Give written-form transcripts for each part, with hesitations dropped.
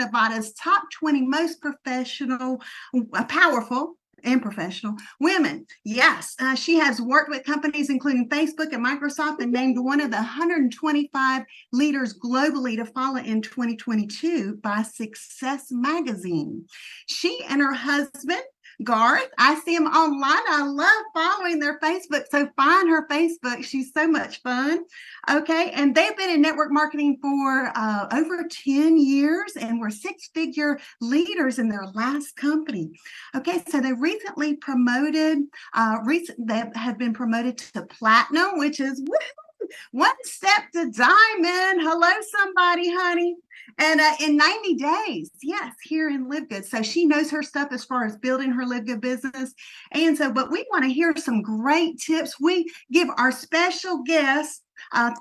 Nevada's top 20 most powerful and professional women. Yes, she has worked with companies including Facebook and Microsoft and named one of the 125 leaders globally to follow in 2022 by Success Magazine. She and her husband, Garth, I see him online. I love following their Facebook. So find her Facebook. She's so much fun. Okay. And they've been in network marketing for over 10 years and were six-figure leaders in their last company. Okay. So they recently promoted, they have been promoted to platinum, which is one step to diamond. Hello, somebody, honey. And in 90 days, yes, here in LiveGood. So she knows her stuff as far as building her LiveGood business. And so, but we want to hear some great tips. We give our special guests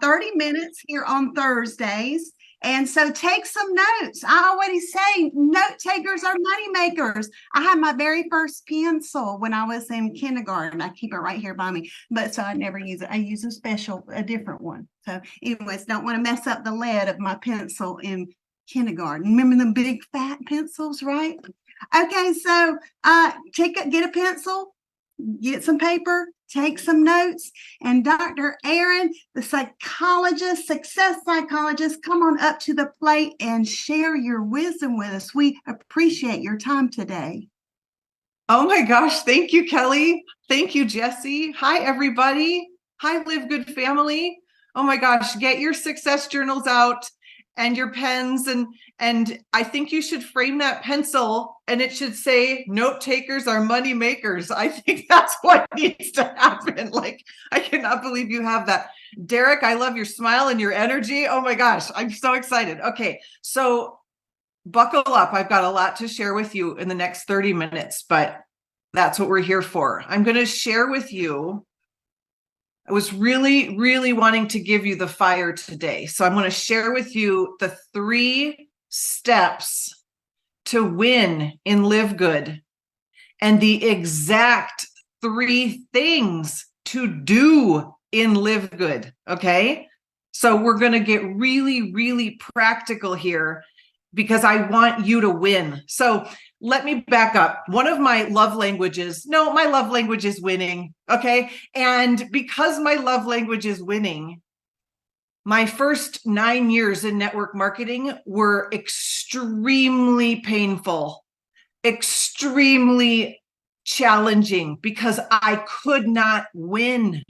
30 minutes here on Thursdays. And so take some notes. I always say note takers are money makers. I had my very first pencil when I was in kindergarten. I keep it right here by me, but so I never use it. I use a different one. So anyways, don't want to mess up the lead of my pencil in kindergarten. Remember them big fat pencils, right? Okay, so get a pencil, get some paper, take some notes, and Dr. ERIN, the psychologist, success psychologist, come on up to the plate and share your wisdom with us. We appreciate your time today. Oh my gosh, thank you, Kelly. Thank you, Jesse. Hi, everybody. Hi, LiveGood family. Oh my gosh, get your success journals out and your pens, and I think you should frame that pencil and it should say note takers are money makers. I think that's what needs to happen. Like, I cannot believe you have that. Derek, I love your smile and your energy. Oh my gosh, I'm so excited. Okay, so buckle up. I've got a lot to share with you in the next 30 minutes, but that's what we're here for. I'm going to share with you. I was really, really wanting to give you the fire today. So I'm going to share with you the 3 steps to win in LiveGood and the exact 3 things to do in LiveGood. Okay. So we're going to get really, really practical here because I want you to win. So let me back up. One of my love languages, my love language is winning. Okay. And because my love language is winning, my first 9 years in network marketing were extremely painful, extremely challenging because I could not win.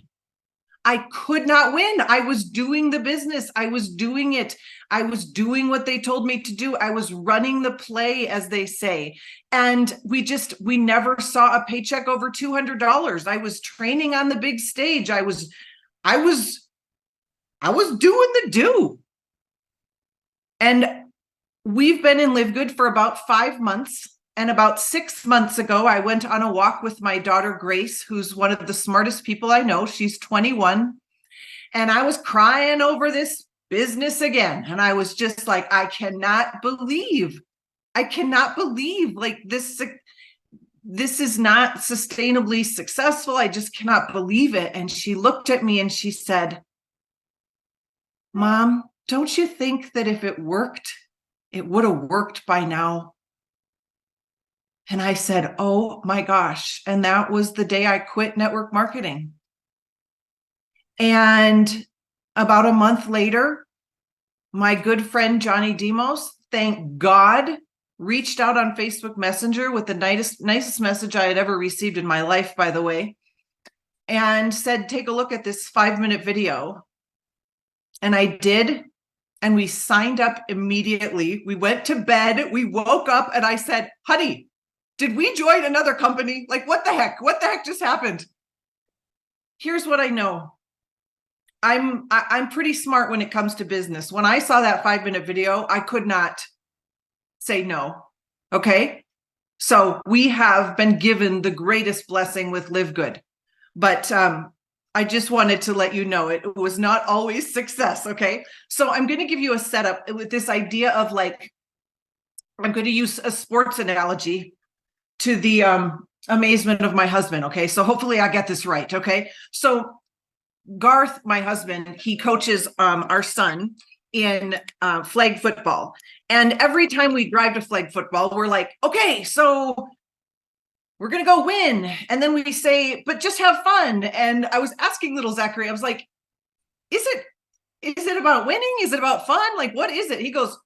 I could not win. I was doing the business. I was doing it. I was doing what they told me to do. I was running the play, as they say. And we never saw a paycheck over $200. I was training on the big stage. I was doing the do. And we've been in LiveGood for about 5 months. And about 6 months ago, I went on a walk with my daughter, Grace, who's one of the smartest people I know. She's 21. And I was crying over this business again. And I was just like, I cannot believe like this is not sustainably successful. I just cannot believe it. And she looked at me and she said, Mom, don't you think that if it worked, it would have worked by now? And I said, oh my gosh. And that was the day I quit network marketing. And about a month later, my good friend, Johnny Demos, thank God, reached out on Facebook Messenger with the nicest message I had ever received in my life, by the way, and said, take a look at this 5-minute video. And I did. And we signed up immediately. We went to bed. We woke up and I said, honey, did we join another company? Like, what the heck? What the heck just happened? Here's what I know. I'm pretty smart when it comes to business. When I saw that 5-minute video, I could not say no. Okay. So we have been given the greatest blessing with LiveGood. But I just wanted to let you know it was not always success. Okay. So I'm going to give you a setup with this idea of like, I'm going to use a sports analogy to the amazement of my husband. Okay. So hopefully I get this right. Okay. So Garth, my husband, he coaches our son in flag football. And every time we drive to flag football, we're like, okay, so we're going to go win. And then we say, but just have fun. And I was asking little Zachary, I was like, is it about winning? Is it about fun? Like, what is it? He goes,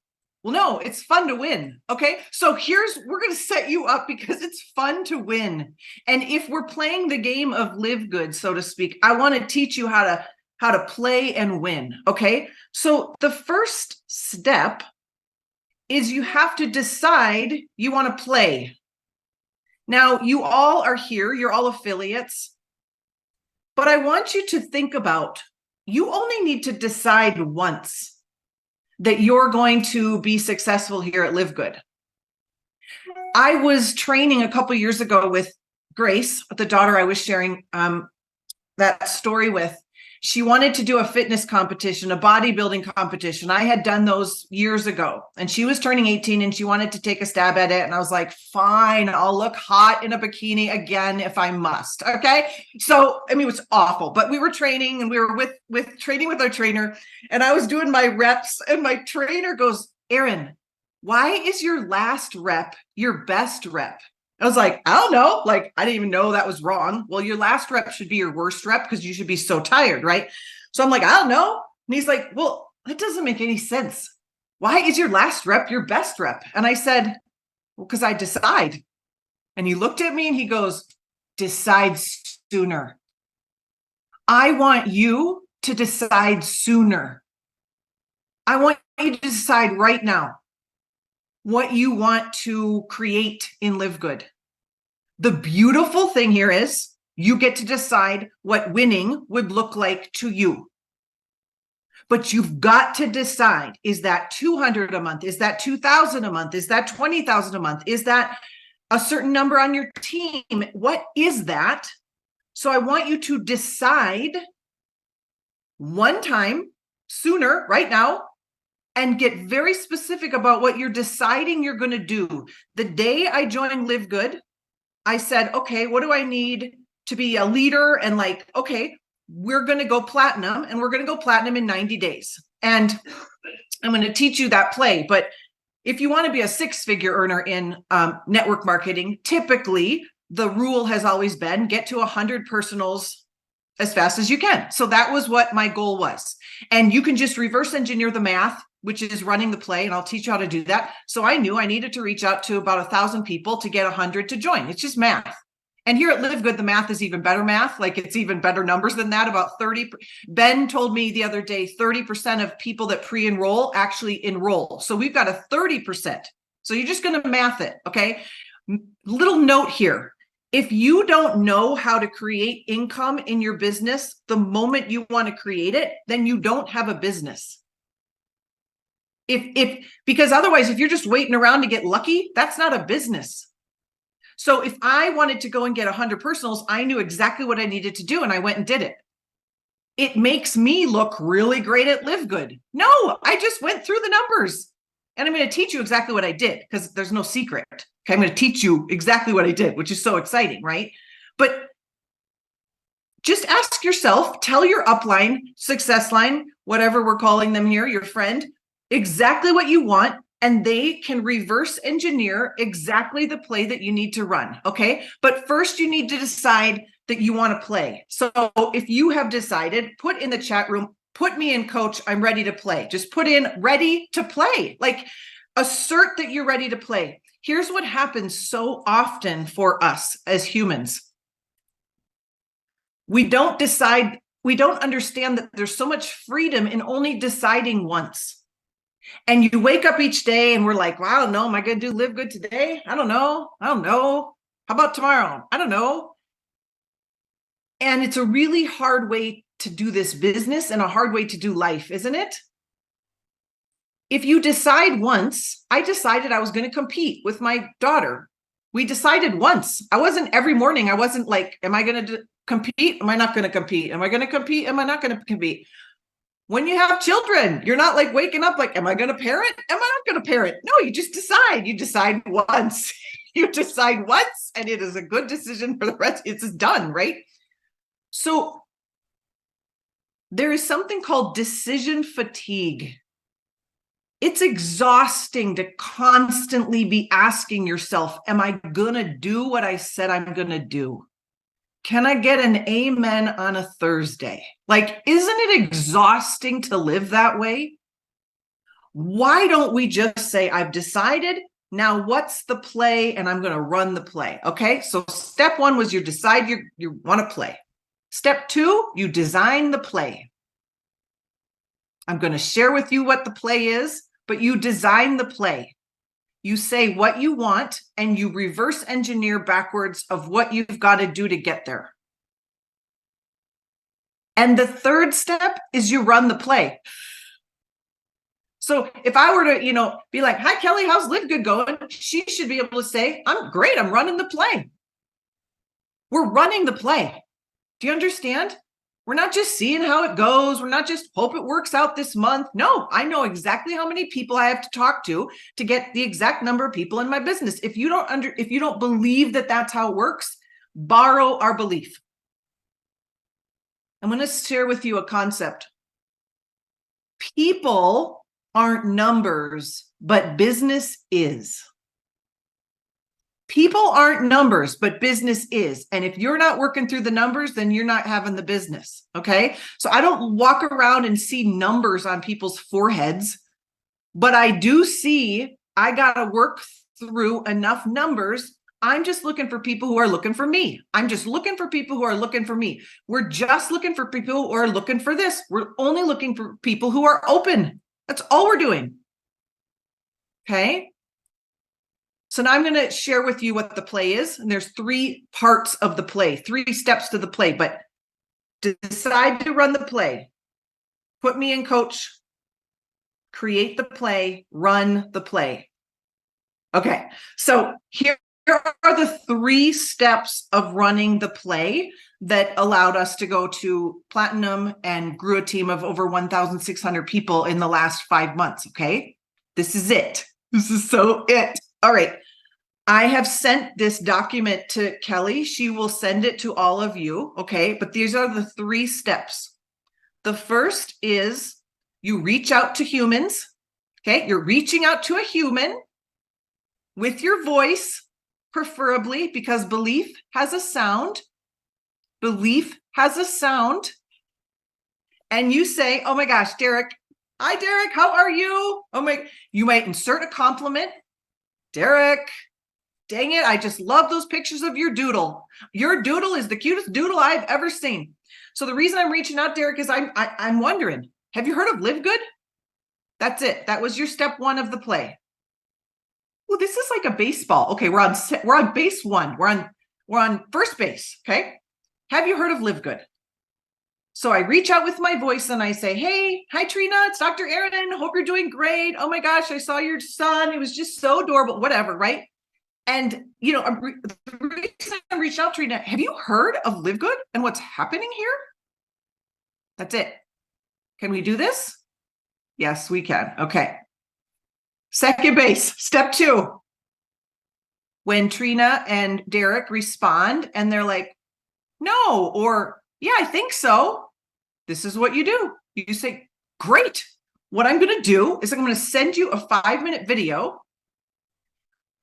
well, no, it's fun to win. Okay. So we're going to set you up because it's fun to win. And if we're playing the game of live good, so to speak, I want to teach you how to play and win. Okay. So the first step is you have to decide you want to play. Now, you all are here. You're all affiliates. But I want you to think about, you only need to decide once that you're going to be successful here at LiveGood. I was training a couple years ago with Grace, the daughter I was sharing that story with. She wanted to do a fitness competition, a bodybuilding competition. I had done those years ago, and she was turning 18 and she wanted to take a stab at it. And I was like, fine, I'll look hot in a bikini again if I must. Okay. So, I mean, it was awful, but we were training and we were with training with our trainer, and I was doing my reps, and my trainer goes, ERIN, why is your last rep your best rep? I was like, I don't know. Like, I didn't even know that was wrong. Well, your last rep should be your worst rep because you should be so tired, right? So I'm like, I don't know. And he's like, well, that doesn't make any sense. Why is your last rep your best rep? And I said, well, because I decide. And he looked at me and he goes, decide sooner. I want you to decide sooner. I want you to decide right now what you want to create in LiveGood. The beautiful thing here is you get to decide what winning would look like to you. But you've got to decide, is that 200 a month? Is that 2,000 a month? Is that 20,000 a month? Is that a certain number on your team? What is that? So I want you to decide one time sooner, right now, and get very specific about what you're deciding you're going to do. The day I joined LiveGood, I said, okay, what do I need to be a leader? And like, okay, we're going to go platinum, and we're going to go platinum in 90 days. And I'm going to teach you that play. But if you want to be a six-figure earner in network marketing, typically the rule has always been get to 100 personals as fast as you can. So that was what my goal was. And you can just reverse engineer the math, which is running the play, and I'll teach you how to do that. So I knew I needed to reach out to about 1,000 people to get 100 to join. It's just math. And here at LiveGood, the math is even better math. Like, it's even better numbers than that. About 30. Ben told me the other day, 30% of people that pre-enroll actually enroll. So we've got a 30%. So you're just going to math it. Okay. Little note here. If you don't know how to create income in your business the moment you want to create it, then you don't have a business. Because otherwise, if you're just waiting around to get lucky, that's not a business. So if I wanted to go and get 100 personals, I knew exactly what I needed to do, and I went and did it. It makes me look really great at LiveGood. No, I just went through the numbers, and I'm going to teach you exactly what I did, because there's no secret. Okay, I'm going to teach you exactly what I did, which is so exciting, right? But just ask yourself, tell your upline, success line, whatever we're calling them here, your friend, exactly what you want, and they can reverse engineer exactly the play that you need to run. Okay. But first you need to decide that you want to play. So if you have decided, put in the chat room, put me in, coach, I'm ready to play. Just put in ready to play, like assert that you're ready to play. Here's what happens so often for us as humans. We don't decide, we don't understand that there's so much freedom in only deciding once. And you wake up each day and we're like, well, I don't know. Am I going to do LiveGood today? I don't know. I don't know. How about tomorrow? I don't know. And it's a really hard way to do this business and a hard way to do life, isn't it? If you decide once, I decided I was going to compete with my daughter. We decided once. I wasn't every morning. I wasn't like, am I going to compete? Am I not going to compete? Am I going to compete? Am I not going to compete? When you have children, you're not like waking up like, am I going to parent? Am I not going to parent? No, you just decide. You decide once. You decide once, and it is a good decision for the rest. It's done, right? So there is something called decision fatigue. It's exhausting to constantly be asking yourself, am I going to do what I said I'm going to do? Can I get an amen on a Thursday? Like, isn't it exhausting to live that way? Why don't we just say, I've decided, now what's the play? And I'm going to run the play. Okay. So step one was you decide you want to play. Step two, you design the play. I'm going to share with you what the play is, but you design the play. You say what you want and you reverse engineer backwards of what you've got to do to get there. And the third step is you run the play. So if I were to, be like, hi, Kelly, how's LiveGood going? She should be able to say, I'm great. I'm running the play. We're running the play. Do you understand? We're not just seeing how it goes. We're not just hope it works out this month. No, I know exactly how many people I have to talk to get the exact number of people in my business. If you don't believe that that's how it works, borrow our belief. I'm going to share with you a concept. People aren't numbers, but business is. People aren't numbers, but business is. And if you're not working through the numbers, then you're not having the business. Okay. So I don't walk around and see numbers on people's foreheads, but I do see I got to work through enough numbers. I'm just looking for people who are looking for me. I'm just looking for people who are looking for me. We're just looking for people who are looking for this. We're only looking for people who are open. That's all we're doing. Okay. So now I'm going to share with you what the play is. And there's 3 parts of the play, 3 steps to the play, but decide to run the play. Put me in coach, create the play, run the play. Okay. So here are the 3 steps of running the play that allowed us to go to platinum and grew a team of over 1,600 people in the last 5 months. Okay. This is it. This is so it. All right. I have sent this document to Kelly. She will send it to all of you. Okay. But these are the 3 steps. The first is you reach out to humans. Okay. You're reaching out to a human with your voice, preferably, because belief has a sound. Belief has a sound. And you say, oh my gosh, Derek. Hi, Derek. How are you? You might insert a compliment. Derek. Dang it, I just love those pictures of your doodle. Your doodle is the cutest doodle I've ever seen. So the reason I'm reaching out, Derek, is I'm wondering, have you heard of LiveGood? That's it. That was your step 1 of the play. Well, this is like a baseball. Okay, we're on base 1. We're on first base. Okay. Have you heard of LiveGood? So I reach out with my voice and I say, hey, hi, Trina. It's Dr. Erin. Hope you're doing great. Oh my gosh, I saw your son. It was just so adorable. Whatever, right? And, the reason I reached out to Trina, have you heard of LiveGood and what's happening here? That's it. Can we do this? Yes, we can. Okay. Second base, step 2. When Trina and Derek respond and they're like, no, or yeah, I think so. This is what you do. You say, great. What I'm going to do is I'm going to send you a 5-minute video.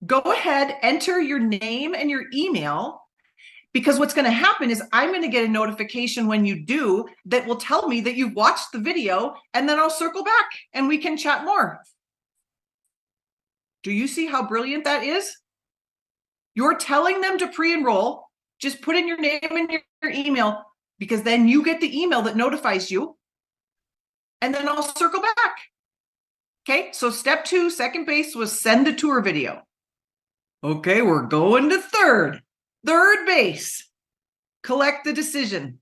Go ahead, enter your name and your email, because what's going to happen is I'm going to get a notification when you do that will tell me that you've watched the video, and then I'll circle back and we can chat more. Do you see how brilliant that is? You're telling them to pre-enroll. Just put in your name and your email, because then you get the email that notifies you, and then I'll circle back. Okay, so step 2, second base, was send the tour video. Okay, we're going to third base. Collect the decision.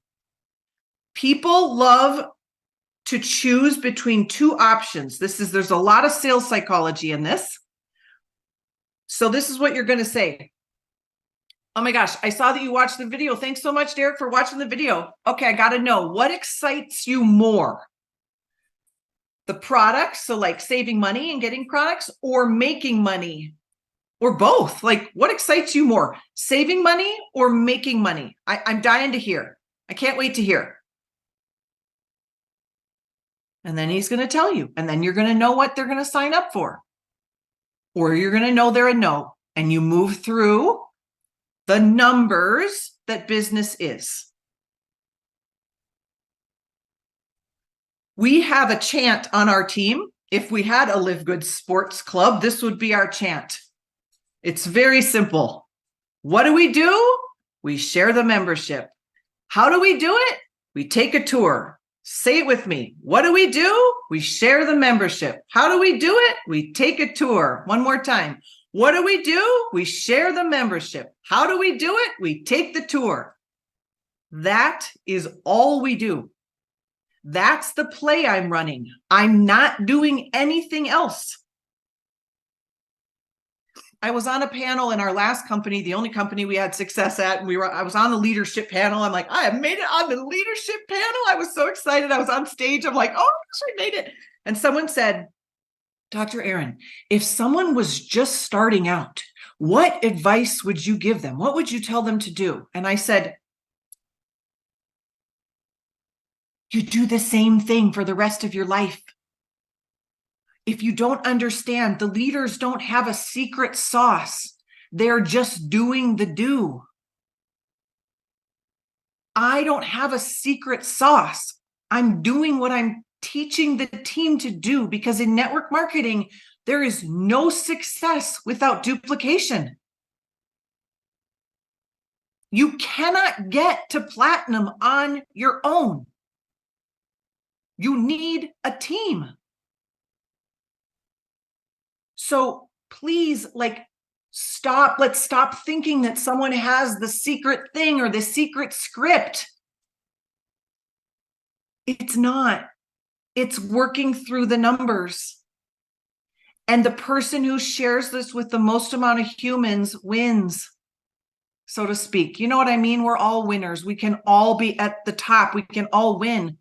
People love to choose between 2 options. There's a lot of sales psychology in this. So this is what you're going to say. Oh my gosh, I saw that you watched the video. Thanks so much, Derek, for watching the video. Okay, I got to know, what excites you more? The products, so like saving money and getting products, or making money? Or both? Like, what excites you more? Saving money or making money? I'm dying to hear. I can't wait to hear. And then he's going to tell you, and then you're going to know what they're going to sign up for. Or you're going to know they're a no, and you move through the numbers that business is. We have a chant on our team. If we had a LiveGood sports club, this would be our chant. It's very simple. What do? We share the membership. How do we do it? We take a tour. Say it with me. What do? We share the membership. How do we do it? We take a tour. One more time. What do? We share the membership. How do we do it? We take the tour. That is all we do. That's the play I'm running. I'm not doing anything else. I was on a panel in our last company, the only company we had success at, and I was on the leadership panel. I'm like, I have made it on the leadership panel. I was so excited. I was on stage. I'm like, oh, I made it. And someone said, Dr. ERIN, if someone was just starting out, what advice would you give them? What would you tell them to do? And I said, you do the same thing for the rest of your life. If you don't understand, the leaders don't have a secret sauce. They're just doing the do. I don't have a secret sauce. I'm doing what I'm teaching the team to do, because in network marketing, there is no success without duplication. You cannot get to platinum on your own. You need a team. So please, let's stop thinking that someone has the secret thing or the secret script. It's not. It's working through the numbers. And the person who shares this with the most amount of humans wins, so to speak. You know what I mean? We're all winners. We can all be at the top. We can all win.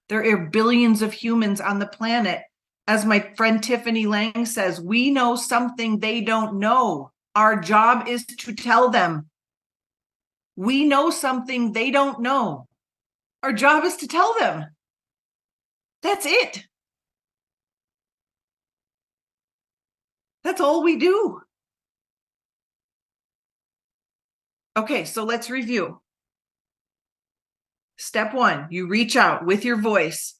There are billions of humans on the planet. As my friend Tiffany Lang says, we know something they don't know. Our job is to tell them. We know something they don't know. Our job is to tell them. That's it. That's all we do. Okay, so let's review. Step 1, you reach out with your voice.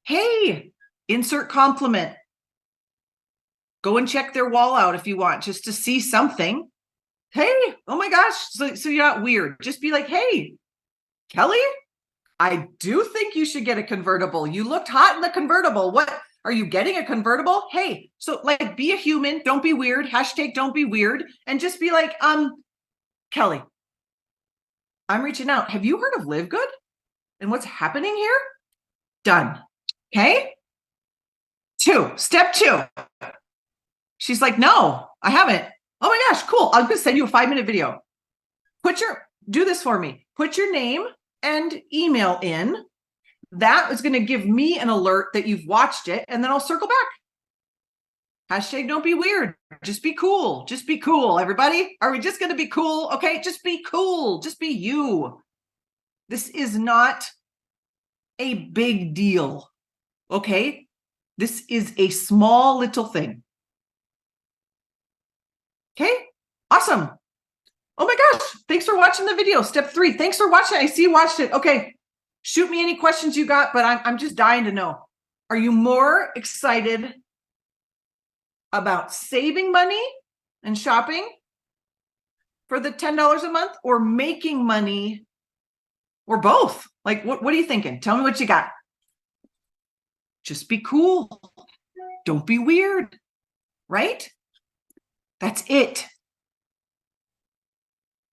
Hey, insert compliment. Go and check their wall out if you want, just to see something. Hey, oh my gosh. So you're not weird. Just be like, hey, Kelly, I do think you should get a convertible. You looked hot in the convertible. What, are you getting a convertible? Hey, so be a human. Don't be weird. # don't be weird. And just be like, Kelly, I'm reaching out. Have you heard of LiveGood and what's happening here? Done. Okay. Step 2. She's like, no, I haven't. Oh my gosh, cool. I'm going to send you a 5-minute video. Do this for me. Put your name and email in. That is going to give me an alert that you've watched it, and then I'll circle back. # don't be weird. Just be cool. Just be cool, everybody. Are we just going to be cool? Okay, just be cool. Just be you. This is not a big deal. Okay? This is a small little thing. Okay, awesome. Oh my gosh, thanks for watching the video. Step 3, thanks for watching. I see you watched it. Okay, shoot me any questions you got, but I'm just dying to know. Are you more excited about saving money and shopping for the $10 a month, or making money, or both? What are you thinking? Tell me what you got. Just be cool. Don't be weird, right? That's it.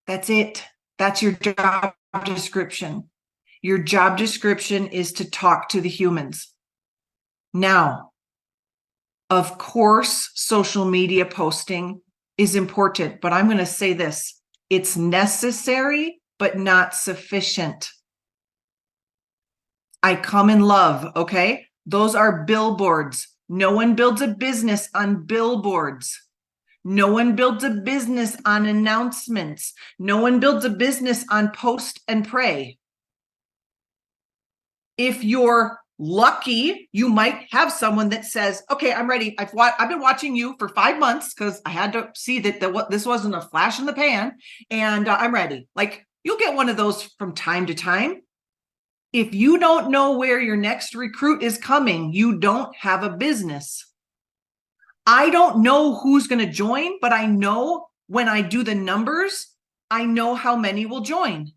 That's it. That's your job description. Your job description is to talk to the humans. Now, of course, social media posting is important, but I'm going to say this. It's necessary, but not sufficient. I come in love, okay? Those are billboards. No one builds a business on billboards. No one builds a business on announcements. No one builds a business on post and pray. If your lucky you might have someone that says, okay, I'm ready. I've been watching you for 5 months because I had to see that this wasn't a flash in the pan, and I'm ready. Like, you'll get one of those from time to time. If you don't know where your next recruit is coming, you don't have a business. I don't know who's going to join, but I know when I do the numbers, I know how many will join.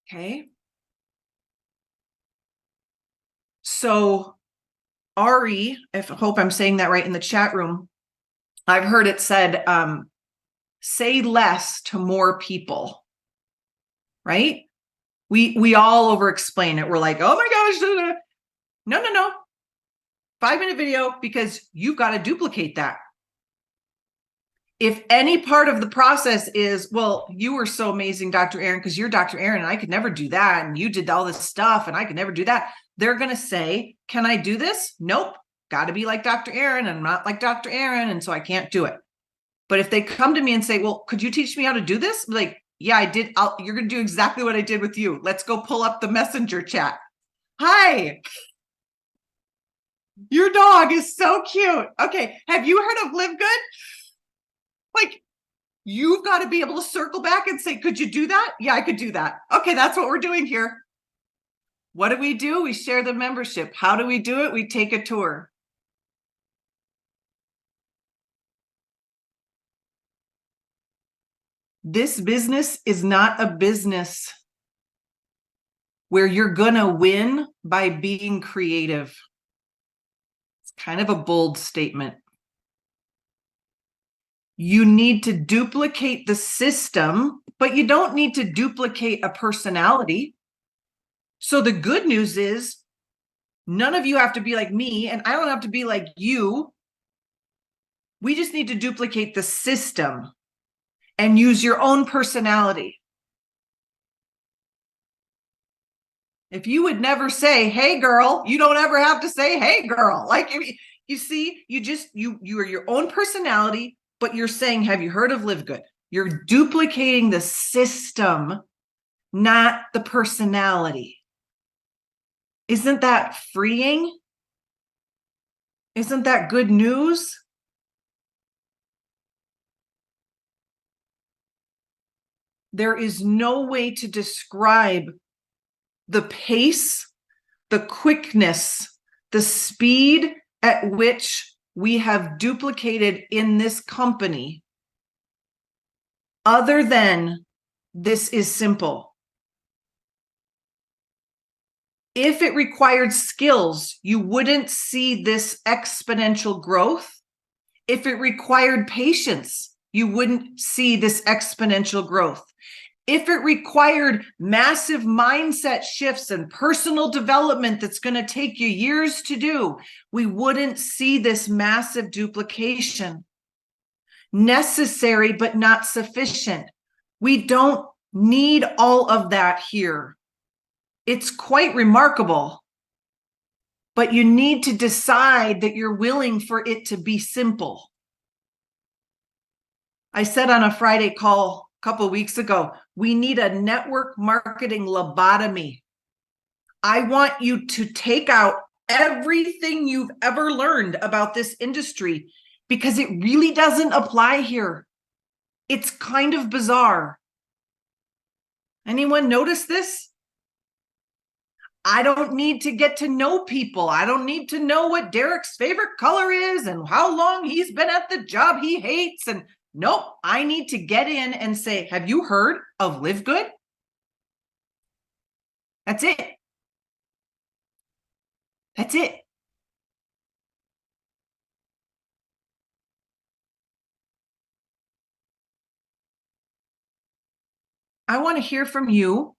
Okay. So Ari, I hope I'm saying that right in the chat room, I've heard it said, say less to more people, right? We all over explain it. We're like, oh my gosh, no. 5-minute video, because you've got to duplicate that. If any part of the process is, well, you were so amazing, Dr. Erin, because you're Dr. Erin, and I could never do that, and you did all this stuff, and I could never do that. They're going to say, can I do this? Nope. Got to be like Dr. Erin, and I'm not like Dr. Erin, and so I can't do it. But if they come to me and say, well, could you teach me how to do this? I'm like, yeah, I did. You're going to do exactly what I did with you. Let's go pull up the messenger chat. Hi. Your dog is so cute. Okay. Have you heard of LiveGood? Like, you've got to be able to circle back and say, could you do that? Yeah, I could do that. Okay, that's what we're doing here. What do? We share the membership. How do we do it? We take a tour. This business is not a business where you're going to win by being creative. It's kind of a bold statement. You need to duplicate the system, but you don't need to duplicate a personality. So the good news is none of you have to be like me, and I don't have to be like you. We just need to duplicate the system and use your own personality. If you would never say, hey, girl, you don't ever have to say, hey, girl. Like, you see, you are your own personality, but you're saying, have you heard of LiveGood? You're duplicating the system, not the personality. Isn't that freeing? Isn't that good news? There is no way to describe the pace, the quickness, the speed at which we have duplicated in this company, other than this is simple. If it required skills, you wouldn't see this exponential growth. If it required patience, you wouldn't see this exponential growth. If it required massive mindset shifts and personal development that's going to take you years to do, we wouldn't see this massive duplication. Necessary, but not sufficient. We don't need all of that here. It's quite remarkable, but you need to decide that you're willing for it to be simple. I said on a Friday call a couple of weeks ago, we need a network marketing lobotomy. I want you to take out everything you've ever learned about this industry, because it really doesn't apply here. It's kind of bizarre. Anyone notice this? I don't need to get to know people. I don't need to know what Derek's favorite color is and how long he's been at the job he hates. And nope, I need to get in and say, have you heard of LiveGood? That's it. That's it. I want to hear from you.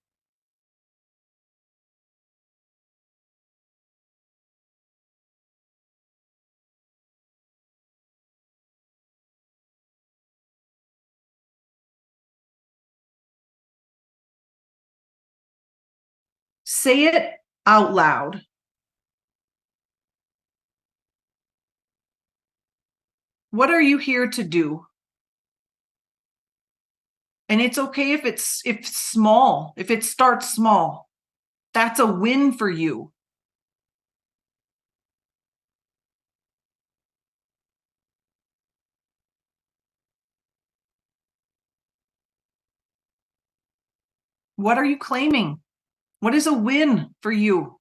Say it out loud. What are you here to do? And it's okay if it's small, if it starts small. That's a win for you. What are you claiming? What is a win for you?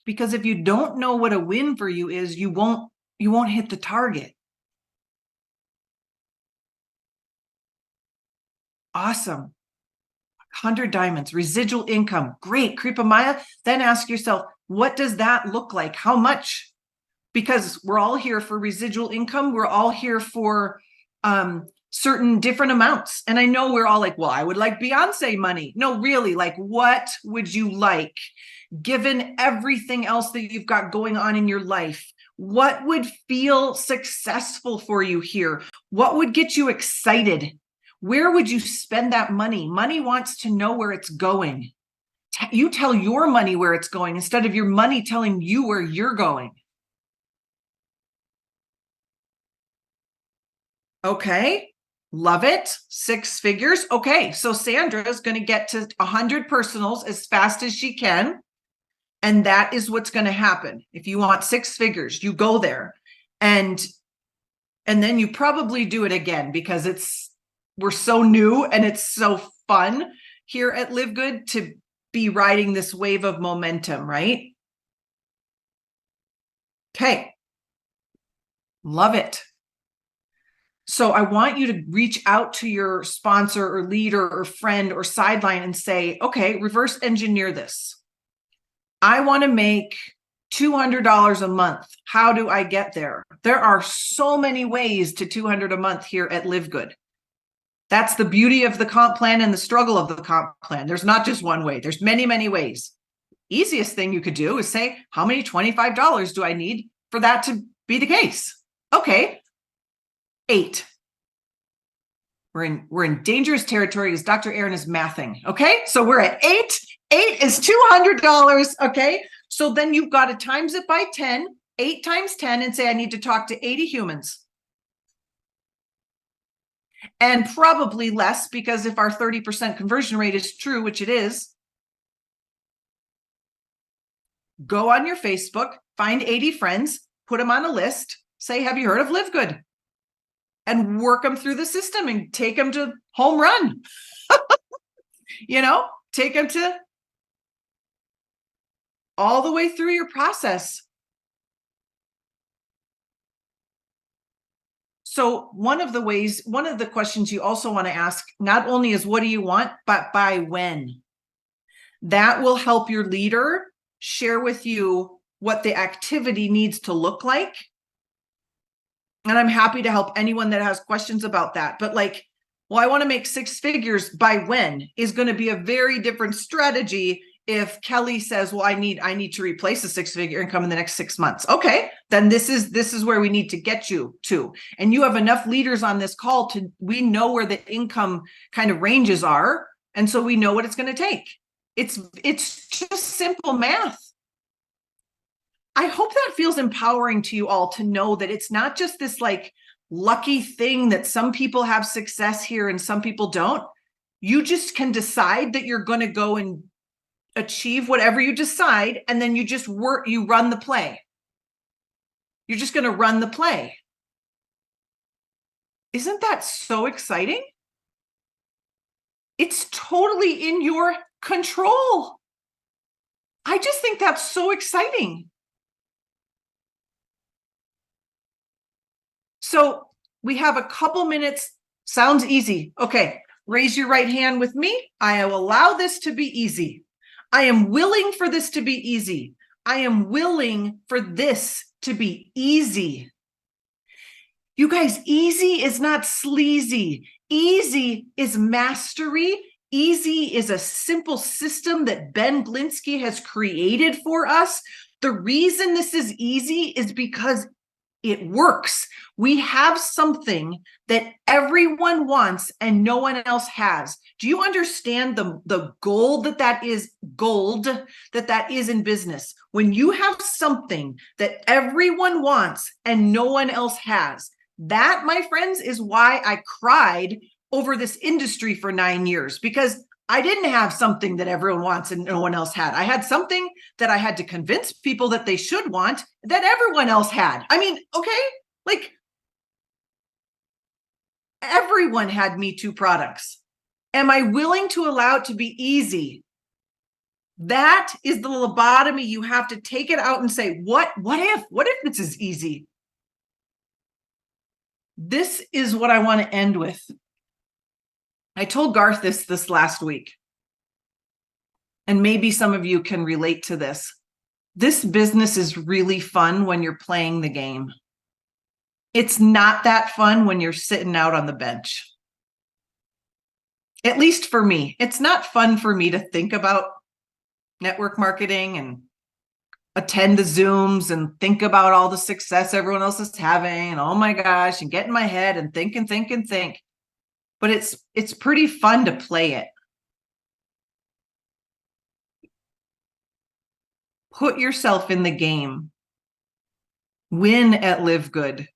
Because if you don't know what a win for you is, you won't hit the target. Awesome. 100 diamonds, residual income. Great. Kripa Maya. Then ask yourself, what does that look like? How much? Because we're all here for residual income. We're all here for certain different amounts. And I know we're all like, well, I would like Beyonce money. No, really, like, what would you like? Given everything else that you've got going on in your life, what would feel successful for you here? What would get you excited? Where would you spend that money? Money wants to know where it's going. You tell your money where it's going instead of your money telling you where you're going. Okay, love it. 6 figures. Okay, so Sandra is going to get to 100 personals as fast as she can. And that is what's going to happen. If you want 6 figures, you go there. And then you probably do it again because we're so new and it's so fun here at LiveGood to be riding this wave of momentum, right? Okay. Love it. So I want you to reach out to your sponsor or leader or friend or sideline and say, okay, reverse engineer this. I want to make $200 a month. How do I get there? There are so many ways to $200 a month here at LiveGood. That's the beauty of the comp plan and the struggle of the comp plan. There's not just one way. There's many, many ways. Easiest thing you could do is say, how many $25 do I need for that to be the case? Okay, 8. We're in dangerous territory as Dr. Erin is mathing. Okay, so we're at 8. 8 is $200. Okay, so then you've got to times it by 10, 8 times 10, and say, I need to talk to 80 humans. And probably less, because if our 30% conversion rate is true, which it is, go on your Facebook, find 80 friends, put them on a list, say, have you heard of LiveGood? And work them through the system and take them to home run. Take them to all the way through your process. So one of the questions you also want to ask, not only is what do you want, but by when? That will help your leader share with you what the activity needs to look like. And I'm happy to help anyone that has questions about that. But I want to make 6 figures by when is going to be a very different strategy if Kelly says, well, I need to replace a 6-figure income in the next 6 months. Okay, then this is where we need to get you to. And you have enough leaders on this call we know where the income kind of ranges are. And so we know what it's going to take. It's just simple math. I hope that feels empowering to you all to know that it's not just this lucky thing that some people have success here and some people don't. You just can decide that you're going to go and achieve whatever you decide, and then you just you run the play. You're just going to run the play. Isn't that so exciting? It's totally in your control. I just think that's so exciting. So we have a couple minutes. Sounds easy. Okay, raise your right hand with me. I will allow this to be easy. I am willing for this to be easy. I am willing for this to be easy. You guys, easy is not sleazy. Easy is mastery. Easy is a simple system that Ben Glinsky has created for us. The reason this is easy is because it works. We have something that everyone wants and no one else has. Do you understand the gold that is in business? When you have something that everyone wants and no one else has, That, my friends, is why I cried over this industry for 9 years, because I didn't have something that everyone wants and no one else had. I had something that I had to convince people that they should want that everyone else had. I mean, okay, like everyone had Me Too products. Am I willing to allow it to be easy? That is the lobotomy. You have to take it out and say, what if this is easy? This is what I want to end with. I told Garth this last week, and maybe some of you can relate to this. This business is really fun when you're playing the game. It's not that fun when you're sitting out on the bench. At least for me, it's not fun for me to think about network marketing and attend the Zooms and think about all the success everyone else is having, and oh my gosh, and get in my head and think and think and think. But it's pretty fun to play it. Put yourself in the game. Win at LiveGood.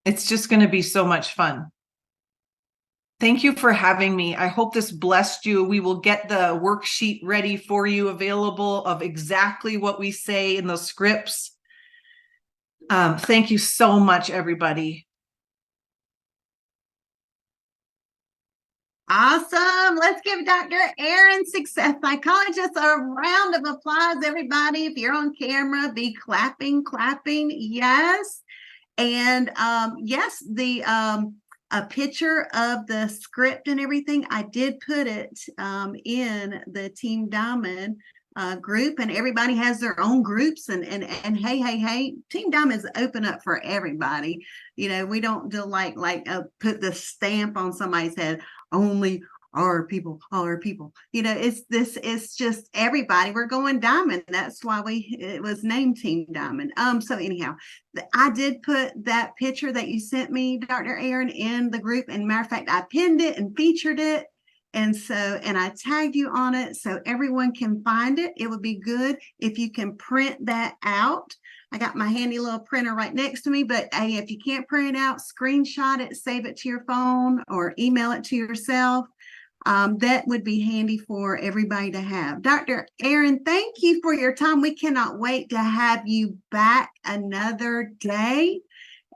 It's just going to be so much fun. Thank you for having me. I hope this blessed you. We will get the worksheet ready for you, available, of exactly what we say in those scripts. Thank you so much, everybody. Awesome. Let's give Dr. ERIN, success psychologist, a round of applause, everybody. If you're on camera, be clapping. Yes. And yes, the a picture of the script and everything, I did put it in the Team Diamond group, and everybody has their own groups, and hey, Team Diamond is open up for everybody. You know, we don't do like put the stamp on somebody's head, only our people, all our people. You know, it's just everybody. We're going diamond. That's why it was named Team Diamond. So anyhow, I did put that picture that you sent me, Dr. ERIN, in the group, and matter of fact, I pinned it and featured it. And I tagged you on it so everyone can find it. It would be good if you can print that out. I got my handy little printer right next to me, but hey, if you can't print it out, screenshot it, save it to your phone, or email it to yourself. That would be handy for everybody to have. Dr. ERIN, thank you for your time. We cannot wait to have you back another day.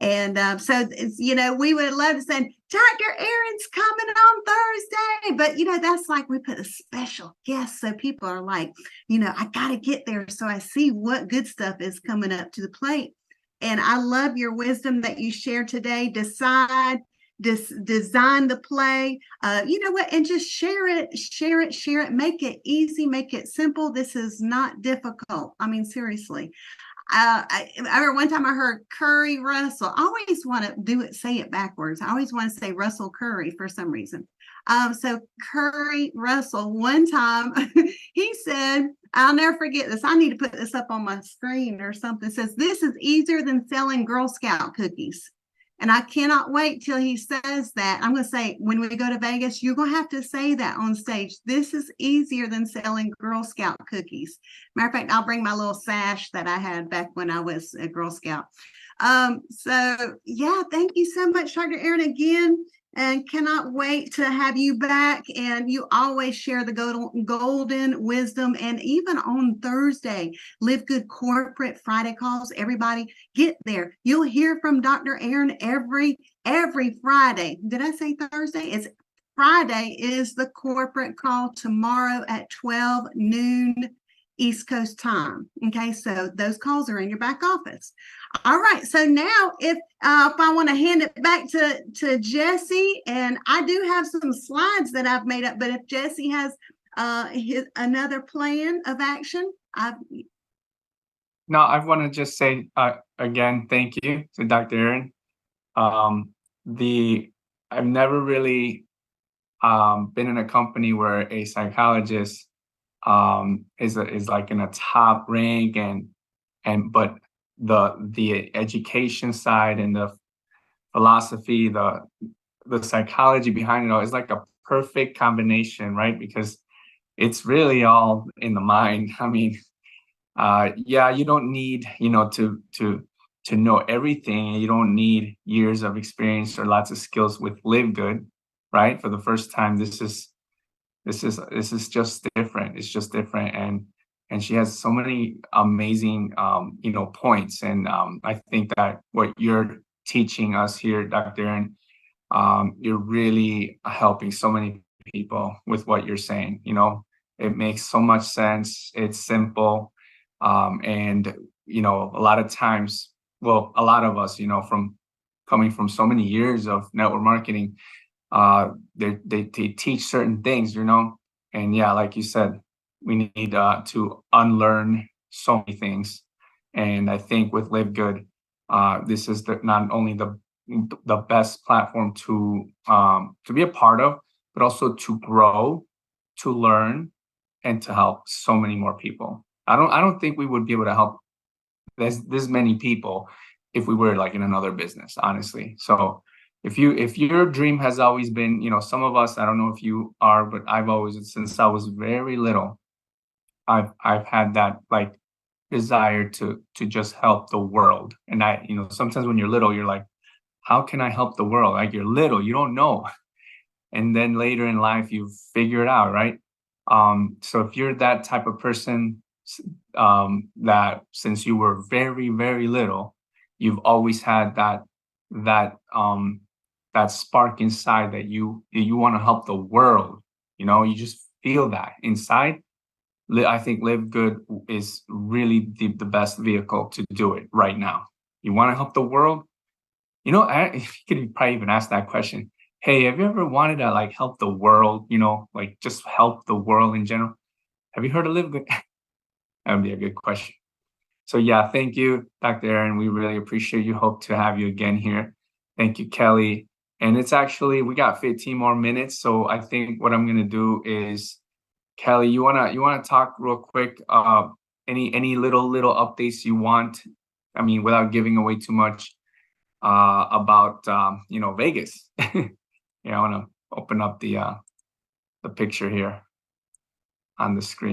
And so, you know, we would love to say, Dr. ERIN's coming on Thursday. But, you know, that's like we put a special guest. So people are like, you know, I got to get there so I see what good stuff is coming up to the plate. And I love your wisdom that you shared today. Design the play, you know what, and just share it, make it easy, make it simple. This is not difficult. I mean, seriously. I remember one time I heard Curry Russell. I always want to say it backwards. I always want to say Russell Curry for some reason. So Curry Russell, one time he said, I'll never forget this. I need to put this up on my screen or something. It says, this is easier than selling Girl Scout cookies. And I cannot wait till he says that. I'm going to say, when we go to Vegas, you're going to have to say that on stage. This is easier than selling Girl Scout cookies. Matter of fact, I'll bring my little sash that I had back when I was a Girl Scout. So yeah, thank you so much, Dr. ERIN, again. And cannot wait to have you back. And you always share the golden wisdom. And even on Thursday, LiveGood Corporate Friday calls. Everybody get there. You'll hear from Dr. ERIN every Friday. Did I say Thursday? It's Friday is the corporate call, tomorrow at 12 noon East Coast time. Okay, so those calls are in your back office. All right, so now if I want to hand it back to Jesse, and I do have some slides that I've made up, but if Jesse has another plan of action, No, I want to just say again, thank you to Dr. ERIN. I've never really been in a company where a psychologist is like in a top rank, but the education side and the philosophy, the psychology behind it all is like a perfect combination, right? Because it's really all in the mind. I mean, yeah, you don't need, to to know everything. You don't need years of experience or lots of skills with LiveGood, right? For the first time, this is just different. It's just different, and she has so many amazing points. And I think that what you're teaching us here, Dr. Erin, you're really helping so many people with what you're saying. It makes so much sense. It's simple, and a lot of times, well, a lot of us, from coming from so many years of network marketing, they teach certain things, and yeah, like you said, we need to unlearn so many things. And I think with LiveGood, this is not only the best platform to be a part of, but also to grow, to learn, and to help so many more people. I don't think we would be able to help this many people if we were like in another business, honestly. So if your dream has always been, some of us, I don't know if you are, but I've always, since I was very little, I've had that like desire to just help the world. And sometimes when you're little, you're like, how can I help the world? Like, you're little, you don't know. And then later in life, you figure it out, right? So if you're that type of person, that since you were very, very little, you've always had that spark inside that you want to help the world, you just feel that inside. I think LiveGood is really the best vehicle to do it right now. You want to help the world? You could probably even ask that question. Hey, have you ever wanted to like help the world, like just help the world in general? Have you heard of LiveGood? That would be a good question. So yeah, thank you, Dr. Erin. We really appreciate you. Hope to have you again here. Thank you, Kelly. And it's actually, we got 15 more minutes. So I think what I'm gonna do is, Kelly, you wanna talk real quick? Any little updates you want? I mean, without giving away too much, about Vegas. Yeah, I want to open up the picture here on the screen.